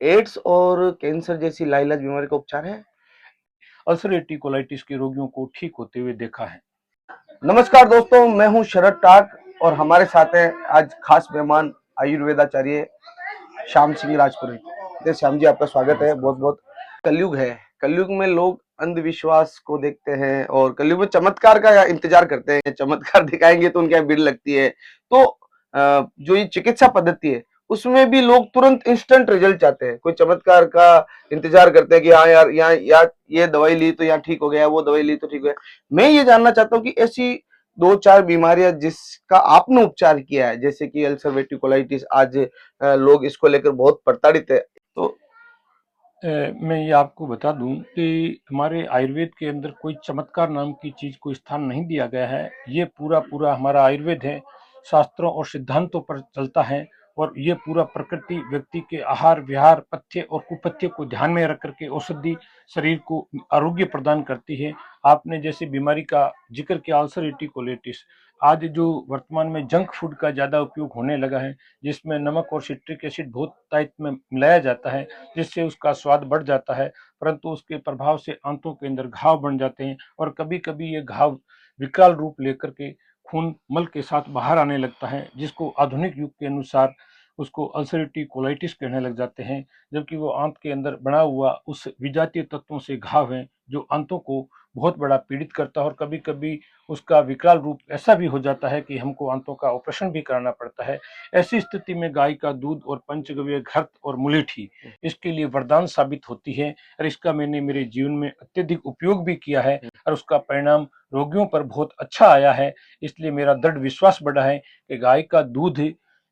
Ads और cancer जैसी लाइलाज बीमारी का उपचार है। अल्सरेटिव कोलाइटिस के रोगियों को ठीक होते हुए देखा है। नमस्कार दोस्तों, मैं हूं शरद टाक और हमारे साथ हैं आज खास मेहमान आयुर्वेदाचार्य श्याम सिंह राजपुरी। तो श्याम जी, आपका स्वागत है। बहुत बहुत। कलयुग है। कलयुग में लोग अंधविश्वास को देखते हैं और कलयुग में चमत्कार का इंतजार करते हैं। चमत्कार दिखाएंगे तो उनके यहाँ भीड़ लगती है। तो जो ये चिकित्सा पद्धति है उसमें भी लोग तुरंत इंस्टेंट रिजल्ट चाहते हैं। कोई चमत्कार का इंतजार करते हैं कि हाँ यार, यहाँ यार ये दवाई ली तो यहाँ ठीक हो गया, वो दवाई ली तो ठीक हो गया। मैं ये जानना चाहता हूँ कि ऐसी दो चार बीमारियां जिसका आपने उपचार किया है, जैसे कि अल्सरेटिव कोलाइटिस, आज लोग इसको लेकर बहुत प्रताड़ित है। तो मैं ये आपको बता दूं कि हमारे आयुर्वेद के अंदर कोई चमत्कार नाम की चीज को स्थान नहीं दिया गया है। ये पूरा हमारा आयुर्वेद है, शास्त्रों और सिद्धांतों पर चलता है। और ये पूरा प्रकृति व्यक्ति के आहार विहार पथ्य और कुपथ्य को ध्यान में रख करके औषधि शरीर को आरोग्य प्रदान करती है। आपने जैसे बीमारी का जिक्र किया अल्सरेटिव कोलाइटिस, आज जो वर्तमान में जंक फूड का ज़्यादा उपयोग होने लगा है, जिसमें नमक और सिट्रिक एसिड बहुत तायत में मिलाया जाता है, जिससे उसका स्वाद बढ़ जाता है, परंतु उसके प्रभाव से आंतों के अंदर घाव बन जाते हैं और कभी कभी ये घाव विकराल रूप लेकर के खून मल के साथ बाहर आने लगता है, जिसको आधुनिक युग के अनुसार उसको अल्सरेटिव कोलाइटिस कहने लग जाते हैं। जबकि वो आंत के अंदर बना हुआ उस विजातीय तत्वों से घाव है जो आंतों को बहुत बड़ा पीड़ित करता है और कभी कभी उसका विकराल रूप ऐसा भी हो जाता है कि हमको आंतों का ऑपरेशन भी कराना पड़ता है। ऐसी स्थिति में गाय का दूध और पंचगव्य घृत और मुलेठी इसके लिए वरदान साबित होती है और इसका मैंने मेरे जीवन में अत्यधिक उपयोग भी किया है और उसका परिणाम रोगियों पर बहुत अच्छा आया है। इसलिए मेरा दृढ़ विश्वास बढ़ा है कि गाय का दूध,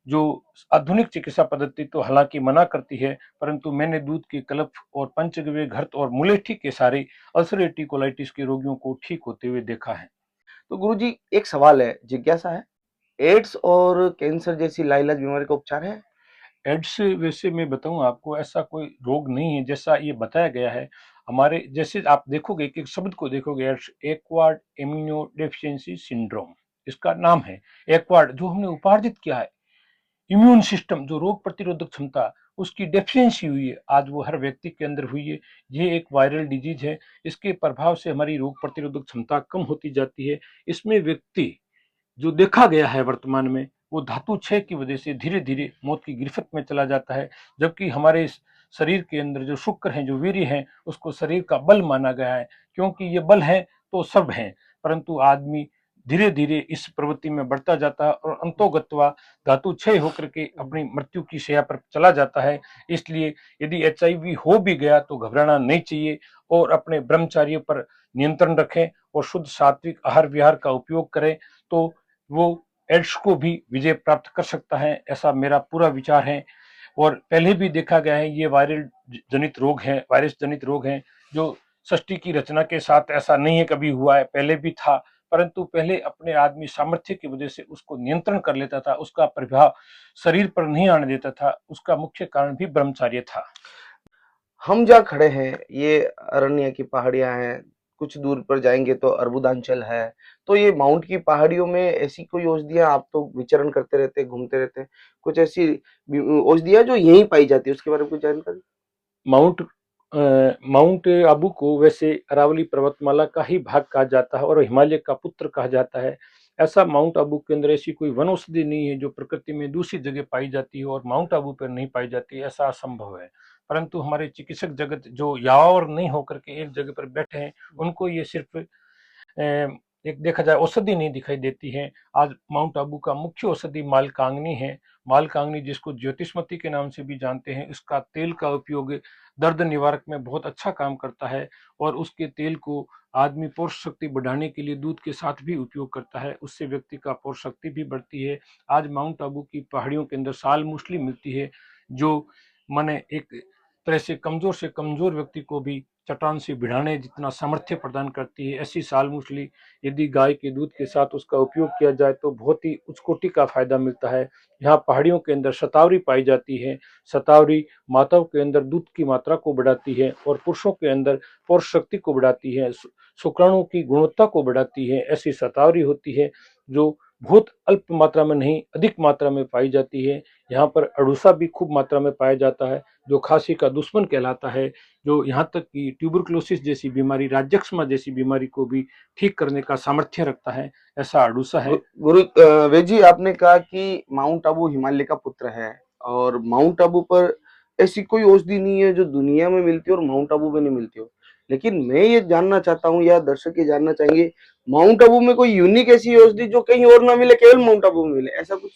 जो आधुनिक चिकित्सा पद्धति तो हालांकि मना करती है, परंतु मैंने दूध के कलफ और पंचगव्य घृत और मुलेठी के सारे अल्सरेटिव कोलाइटिस के रोगियों को ठीक होते हुए देखा है। तो गुरुजी, एक सवाल है, जिज्ञासा है, एड्स और कैंसर जैसी लाइलाज बीमारी का उपचार है। एड्स वैसे मैं बताऊं आपको, ऐसा कोई रोग नहीं है जैसा ये बताया गया है। हमारे जैसे आप देखोगे कि शब्द को देखोगे, ads acquired immuno deficiency syndrome इसका नाम है। एक्वायर्ड जो हमने उपार्जित किया है, इम्यून सिस्टम जो रोग प्रतिरोधक क्षमता उसकी डेफिशिएंसी हुई है, आज वो हर व्यक्ति के अंदर हुई है। ये एक वायरल डिजीज है, इसके प्रभाव से हमारी रोग प्रतिरोधक क्षमता कम होती जाती है। इसमें व्यक्ति जो देखा गया है वर्तमान में, वो धातु क्षय की वजह से धीरे धीरे मौत की गिरफ्त में चला जाता है। जबकि हमारे शरीर के अंदर जो शुक्र हैं, जो वीर्य हैं, उसको शरीर का बल माना गया है, क्योंकि ये बल है तो सब है। परंतु आदमी धीरे धीरे इस प्रवृत्ति में बढ़ता जाता है और अंतोगत्वा धातु क्षय होकर के अपनी मृत्यु की शैया पर चला जाता है। इसलिए यदि HIV हो भी गया तो घबराना नहीं चाहिए और अपने ब्रह्मचार्य पर नियंत्रण रखें और शुद्ध सात्विक आहार विहार का उपयोग करें, तो वो एड्स को भी विजय प्राप्त कर सकता है, ऐसा मेरा पूरा विचार है। और पहले भी देखा गया है, ये वायरल जनित रोग है, वायरस जनित रोग है, जो सृष्टि की रचना के साथ ऐसा नहीं है कभी हुआ है, पहले भी था। परंतु पहले अपने आदमी सामर्थ्य की वजह से उसको नियंत्रण कर लेता था, उसका प्रभाव शरीर पर नहीं आने देता था। उसका मुख्य कारण भी ब्रह्मचार्य था। हम जहाँ खड़े हैं ये अरण्य की पहाड़ियां हैं। कुछ दूर पर जाएंगे तो अर्बुदांचल है। तो ये माउंट की पहाड़ियों में ऐसी कोई औषधियां, आप तो विचरण करते रहते हैं, घूमते रहते हैं, कुछ ऐसी औषधियां जो यहीं पाई जाती है, उसके बारे में कुछ जानकारी। माउंट माउंट आबू को वैसे अरावली पर्वतमाला का ही भाग कहा जाता है और हिमालय का पुत्र कहा जाता है। ऐसा माउंट आबू के अंदर ऐसी कोई वनौषधि नहीं है जो प्रकृति में दूसरी जगह पाई जाती है और माउंट आबू पर नहीं पाई जाती, ऐसा असंभव है। परंतु हमारे चिकित्सक जगत जो यावर नहीं होकर के एक जगह पर बैठे हैं, उनको ये सिर्फ एक देखा जाए औषधि नहीं दिखाई देती है। आज माउंट आबू का मुख्य औषधि मालकांगनी है। मालकांगनी जिसको ज्योतिषमती के नाम से भी जानते हैं, इसका तेल का उपयोग दर्द निवारक में बहुत अच्छा काम करता है और उसके तेल को आदमी पौष शक्ति बढ़ाने के लिए दूध के साथ भी उपयोग करता है, उससे व्यक्ति का पौष शक्ति भी बढ़ती है। आज माउंट आबू की पहाड़ियों के अंदर साल मूसली मिलती है, जो माने एक तरह से कमजोर व्यक्ति को भी चट्टान से भिड़ाने जितना सामर्थ्य प्रदान करती है। ऐसी साल मूसली यदि गाय के दूध के साथ उसका उपयोग किया जाए तो बहुत ही उच्च कोटि का फायदा मिलता है। यहाँ पहाड़ियों के अंदर शतावरी पाई जाती है। शतावरी माताओं के अंदर दूध की मात्रा को बढ़ाती है और पुरुषों के अंदर पौष शक्ति को बढ़ाती है, शुक्राणु की गुणवत्ता को बढ़ाती है। ऐसी शतावरी होती है जो बहुत अल्प मात्रा में नहीं, अधिक मात्रा में पाई जाती है। यहाँ पर अड़ूसा भी खूब मात्रा में पाया जाता है, जो खांसी का दुश्मन कहलाता है, जो यहाँ तक कि ट्यूबरकुलोसिस जैसी बीमारी, राज्यक्षमा जैसी बीमारी को भी ठीक करने का सामर्थ्य रखता है, ऐसा अड़ूसा है। गुरु वेद जी, आपने कहा कि माउंट आबू हिमालय का पुत्र है और माउंट आबू पर ऐसी कोई औषधि नहीं है जो दुनिया में मिलती हो और माउंट आबू में नहीं मिलती हो। लेकिन मैं ये जानना चाहता हूँ या दर्शक ये जानना चाहेंगे, माउंट आबू में कोई यूनिक ऐसी औषधि जो कहीं और ना मिले, केवल माउंट आबू में मिले, ऐसा कुछ?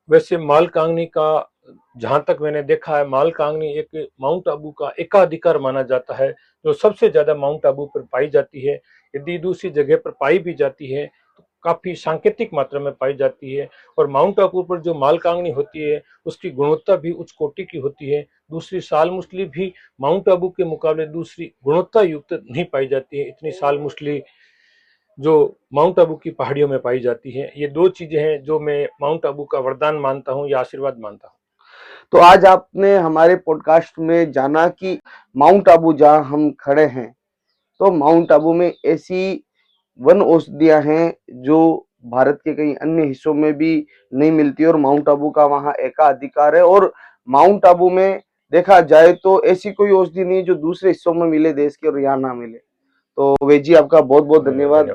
वैसे मालकांगनी का, जहां तक मैंने देखा है, मालकांगनी एक माउंट आबू का एकाधिकार माना जाता है, जो सबसे ज्यादा माउंट आबू पर पाई जाती है। यदि दूसरी जगह पर पाई भी जाती है तो काफी सांकेतिक मात्रा में पाई जाती है। और माउंट आबू पर जो मालकांगनी होती है उसकी गुणवत्ता भी उच्च कोटि की होती है। दूसरी साल मुसली भी माउंट आबू के मुकाबले दूसरी गुणवत्ता युक्त नहीं पाई जाती है, इतनी साल मुसली जो माउंट आबू की पहाड़ियों में पाई जाती है। ये दो चीजें हैं जो मैं माउंट आबू का वरदान मानता हूँ या आशीर्वाद मानता हूँ। तो आज आपने हमारे पॉडकास्ट में जाना कि माउंट आबू जहाँ हम खड़े हैं, तो माउंट आबू में ऐसी वन औषधियां हैं जो भारत के कई अन्य हिस्सों में भी नहीं मिलती और माउंट आबू का वहाँ एकाधिकार है। और माउंट आबू में देखा जाए तो ऐसी कोई औषधि नहीं जो दूसरे हिस्सों में मिले देश के और यहाँ ना मिले। तो वेद जी, आपका बहुत बहुत धन्यवाद।